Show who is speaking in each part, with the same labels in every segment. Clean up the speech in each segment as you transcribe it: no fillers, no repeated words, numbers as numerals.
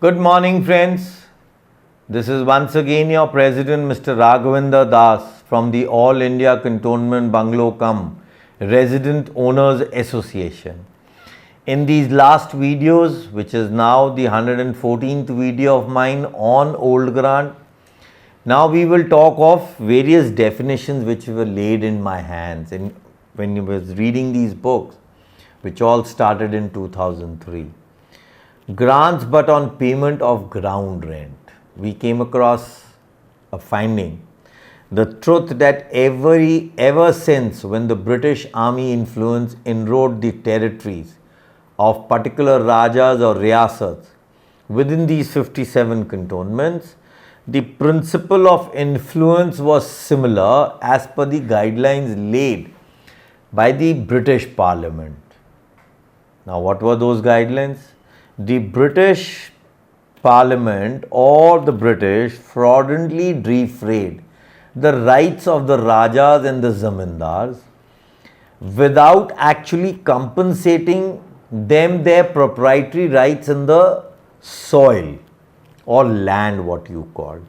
Speaker 1: Good morning, friends. This is once again your President, Mr. Raghavendra Das from the All India Cantonment Bungalow Resident Owners Association. In these last videos, which is now the 114th video of mine on Old Grant, now we will talk of various definitions which were laid in my hands when I was reading these books, which all started in 2003. Grants but on payment of ground rent. We came across a finding, the truth that ever since when the British Army influence inroad the territories of particular Rajas or Riyasats within these 57 cantonments, the principle of influence was similar as per the guidelines laid by the British Parliament. Now, what were those guidelines? The British Parliament or the British fraudulently defrayed the rights of the Rajas and the Zamindars without actually compensating them their proprietary rights in the soil or land, what you called.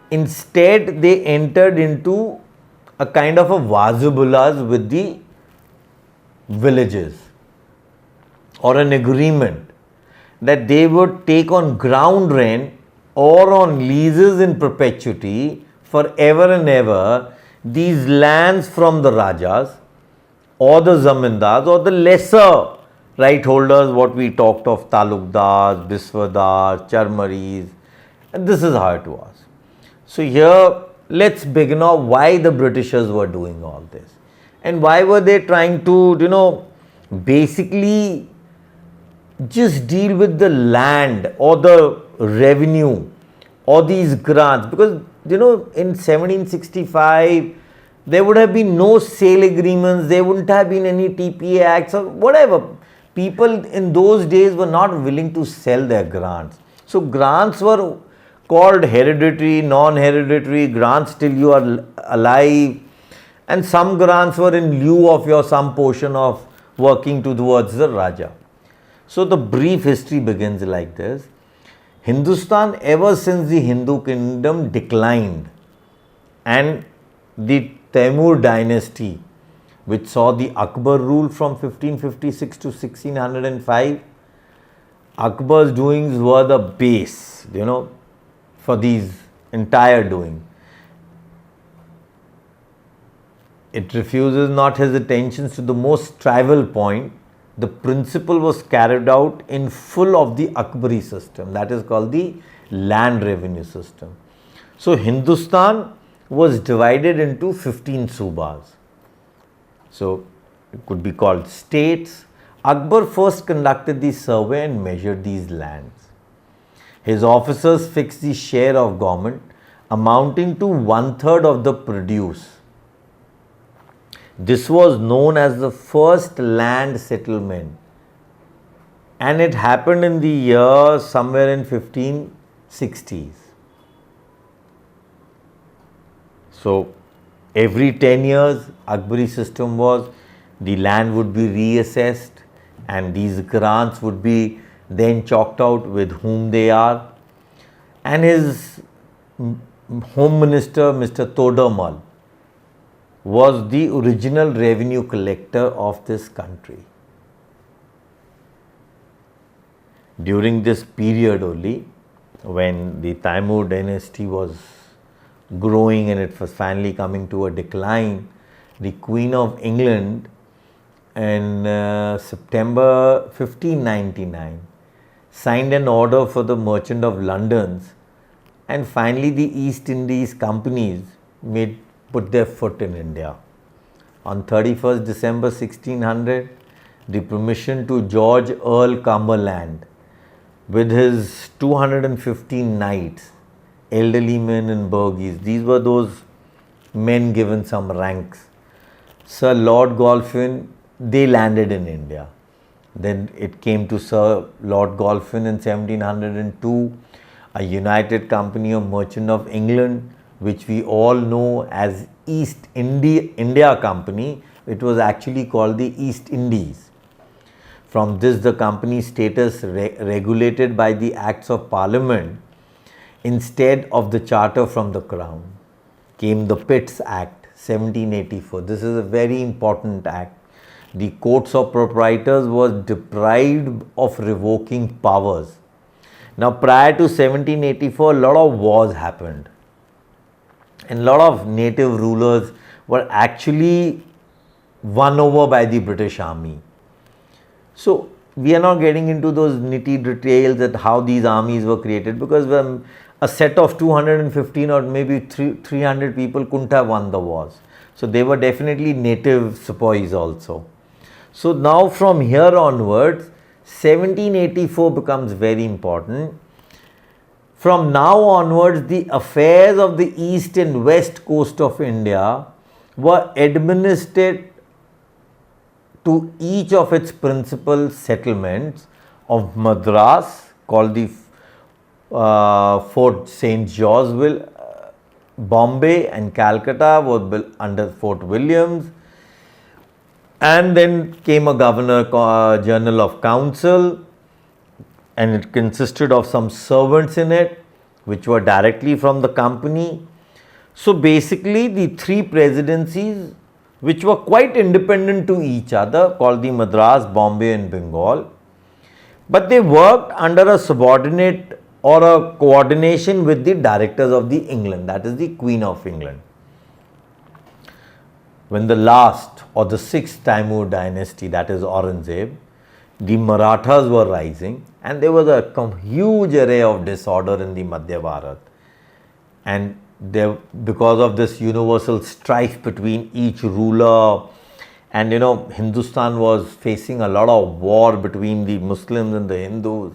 Speaker 1: Instead, they entered into a kind of a Wajib-ul-Arzes with the villages or an agreement that they would take on ground rent or on leases in perpetuity forever and ever these lands from the Rajas or the Zamindars or the lesser right holders, what we talked of, Talukdars, Biswadars, Charmaris, and this is how it was. So here, let's begin off why the Britishers were doing all this and why were they trying to, basically just deal with the land or the revenue or these grants, because in 1765 there would have been no sale agreements, there wouldn't have been any TPA acts or whatever. People in those days were not willing to sell their grants. So grants were called hereditary, non-hereditary, grants till you are alive, and some grants were in lieu of your some portion of working towards the Raja. So the brief history begins like this. Hindustan, ever since the Hindu kingdom declined and the Timur dynasty, which saw the Akbar rule from 1556 to 1605, Akbar's doings were the base, for these entire doing. It refuses not his attentions to the most trivial point. The principle was carried out in full of the Akbari system, that is called the land revenue system. So Hindustan was divided into 15 subas. So it could be called states. Akbar first conducted the survey and measured these lands. His officers fixed the share of government amounting to 1/3 of the produce. This was known as the first land settlement, and it happened in the year somewhere in 1560s. So every 10 years Akbari system was, the land would be reassessed and these grants would be then chalked out with whom they are, and his home minister, Mr. Todermal, was the original revenue collector of this country. During this period only, when the Timur dynasty was growing and it was finally coming to a decline, the Queen of England in September 1599 signed an order for the Merchant of London's, and finally the East Indies companies put their foot in India. On 31st December 1600, the permission to George Earl Cumberland with his 215 knights, elderly men and burgesses, these were those men given some ranks. Sir Lord Golphin, they landed in India. Then it came to Sir Lord Golphin in 1702, a united company of Merchant of England, which we all know as East India Company. It was actually called the East Indies. From this, the company's status regulated by the Acts of Parliament instead of the charter from the Crown came the Pitt's Act 1784. This is a very important act. The courts of proprietors was deprived of revoking powers. Now, prior to 1784, a lot of wars happened, and a lot of native rulers were actually won over by the British Army. So, we are not getting into those nitty details at how these armies were created, because a set of 215 or maybe 300 people couldn't have won the wars. So, they were definitely native sepoys also. So, now from here onwards, 1784 becomes very important. From now onwards, the affairs of the east and west coast of India were administered to each of its principal settlements of Madras, called the Fort St. George, Bombay and Calcutta was built under Fort Williams, and then came a Governor General of Council, and it consisted of some servants in it which were directly from the company. So basically the three presidencies, which were quite independent to each other, called the Madras, Bombay and Bengal, but they worked under a subordinate or a coordination with the directors of the England, that is the Queen of England. When the last or the Sixth Timur dynasty, that is Aurangzeb, the Marathas were rising, and there was a huge array of disorder in the Madhya Bharat, and because of this universal strife between each ruler, and Hindustan was facing a lot of war between the Muslims and the Hindus.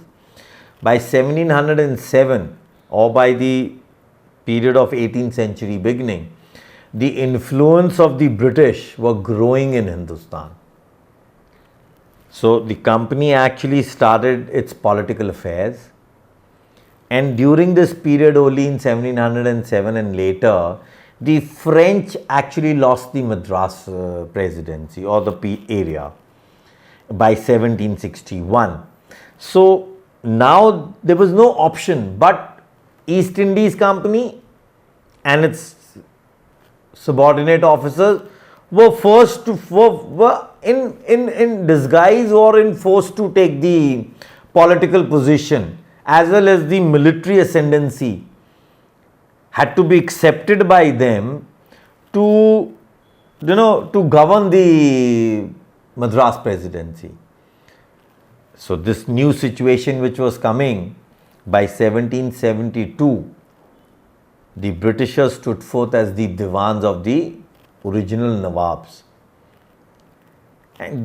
Speaker 1: By 1707, or by the period of 18th century beginning, the influence of the British were growing in Hindustan. So the company actually started its political affairs, and during this period only in 1707 and later, the French actually lost the Madras presidency or the area by 1761. So now there was no option but East Indies Company and its subordinate officers were forced to were in disguise or in forced to take the political position, as well as the military ascendancy had to be accepted by them to govern the Madras presidency. So this new situation which was coming, by 1772, the Britishers stood forth as the Diwans of the original Nawabs. And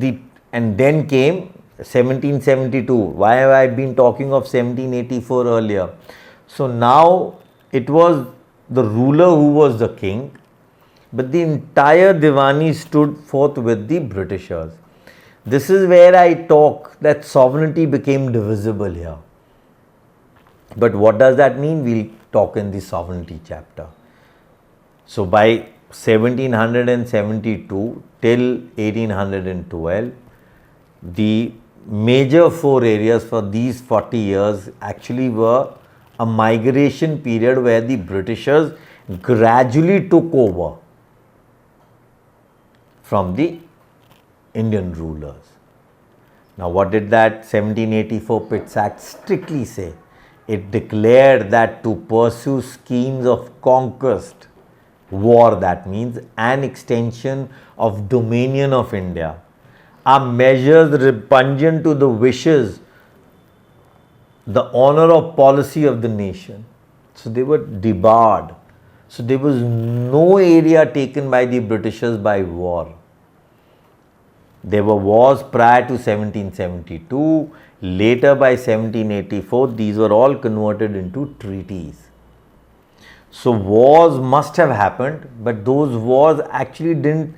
Speaker 1: then came 1772. Why have I been talking of 1784 earlier? So now it was the ruler who was the king, but the entire Diwani stood forth with the Britishers. This is where I talk that sovereignty became divisible here. But what does that mean? We'll talk in the sovereignty chapter. So by 1772 till 1812, the major four areas for these 40 years actually were a migration period where the Britishers gradually took over from the Indian rulers. Now what did that 1784 Pitt's Act strictly say? It declared that to pursue schemes of conquest, war, that means an extension of dominion of India, are measures repugnant to the wishes, the honor or policy of the nation. So they were debarred. So there was no area taken by the Britishers by war. There were wars prior to 1772, later by 1784, these were all converted into treaties. So wars must have happened, but those wars actually didn't,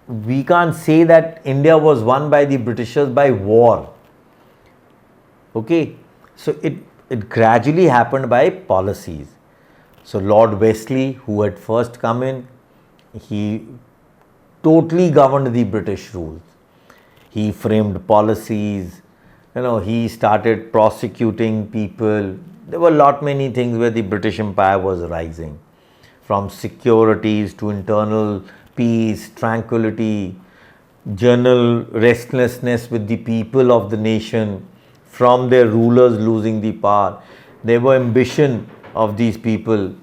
Speaker 1: we can't say that India was won by the Britishers by war. Okay, so it gradually happened by policies. So Lord Wesley, who had first come in, he totally governed the British rules. He framed policies, he started prosecuting people. There were many things where the British Empire was rising, from securities to internal peace, tranquility, general restlessness with the people of the nation, from their rulers losing the power. There were ambition of these people.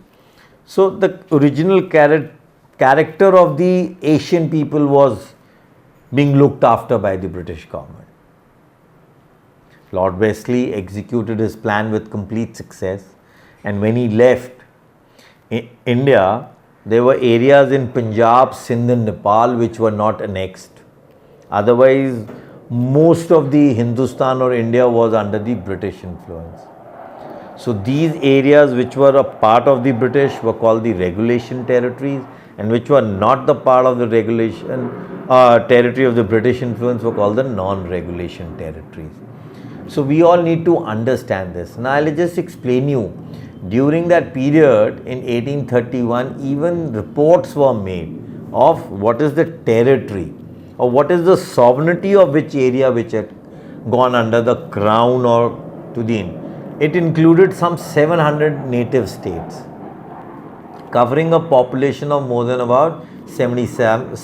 Speaker 1: So the original character of the Asian people was being looked after by the British government. Lord Wesley executed his plan with complete success, and when he left India, there were areas in Punjab, Sindh and Nepal which were not annexed. Otherwise, most of the Hindustan or India was under the British influence. So these areas which were a part of the British were called the regulation territories, and which were not the part of the regulation territory of the British influence were called the non-regulation territories. So we all need to understand this. Now I'll just explain you. During that period in 1831, even reports were made of what is the territory or what is the sovereignty of which area which had gone under the crown or to the Indian. It included some 700 native states, covering a population of more than about 77,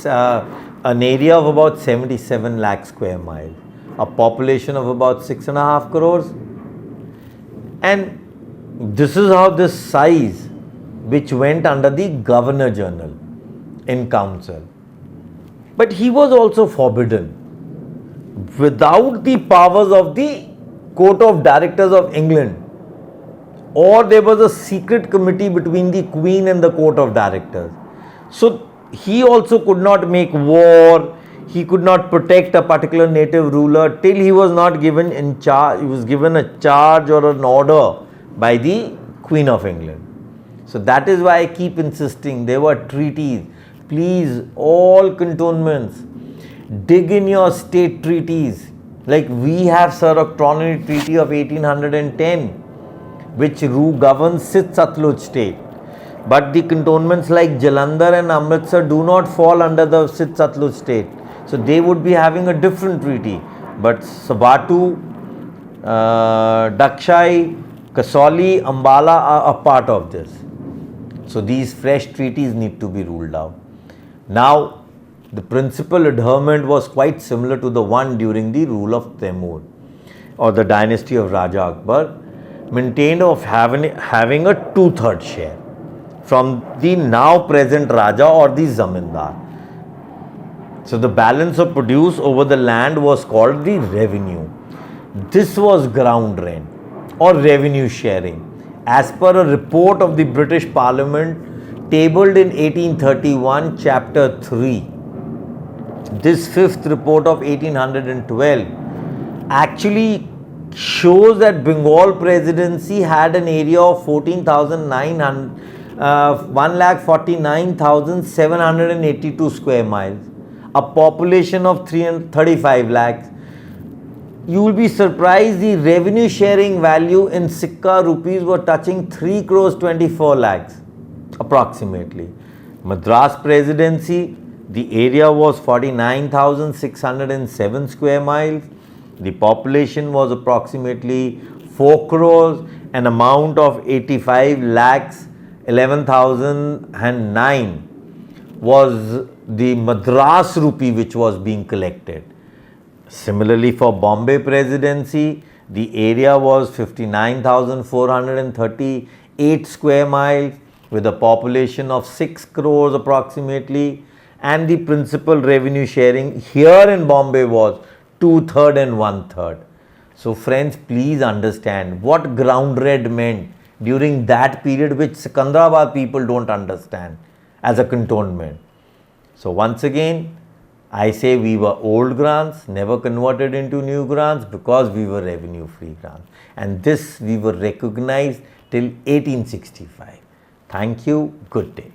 Speaker 1: an area of about 77 lakh square miles, a population of about 6.5 crores. And this is how this size, which went under the Governor General in council. But he was also forbidden. Without the powers of the Court of Directors of England, or there was a secret committee between the Queen and the Court of Directors. So he also could not make war, he could not protect a particular native ruler till he was not given in charge, he was given a charge or an order by the Queen of England. So that is why I keep insisting, there were treaties. Please, all cantonments, dig in your state treaties. Like we have Suroctronic Treaty of 1810, which governs Sixth Satluj state. But the cantonments like Jalandhar and Amritsar do not fall under the Sixth Satluj state. So they would be having a different treaty. But Sabatu, Dakshai, Kasauli, Ambala are a part of this. So these fresh treaties need to be ruled out. Now, the principal adherment was quite similar to the one during the rule of Timur or the dynasty of Raja Akbar, maintained of having a 2/3 share from the now present Raja or the Zamindar. So the balance of produce over the land was called the revenue. This was ground rent or revenue sharing as per a report of the British Parliament tabled in 1831 chapter 3. This fifth report of 1812 actually shows that Bengal Presidency had an area of 1,49,782 square miles, a population of 335 lakhs. You will be surprised the revenue sharing value in Sikka rupees were touching 3 crores 24 lakhs approximately. Madras Presidency, the area was 49,607 square miles. The population was approximately 4 crores, an amount of 85 lakhs 11,009 was the Madras rupee which was being collected. Similarly, for Bombay Presidency, the area was 59,438 square miles with a population of 6 crores approximately, and the principal revenue sharing here in Bombay was 2/3 and 1/3. So friends, please understand what ground rent meant during that period, which Sikandrabad people don't understand as a cantonment. So once again, I say we were old grants, never converted into new grants because we were revenue free grants. And this we were recognized till 1865. Thank you. Good day.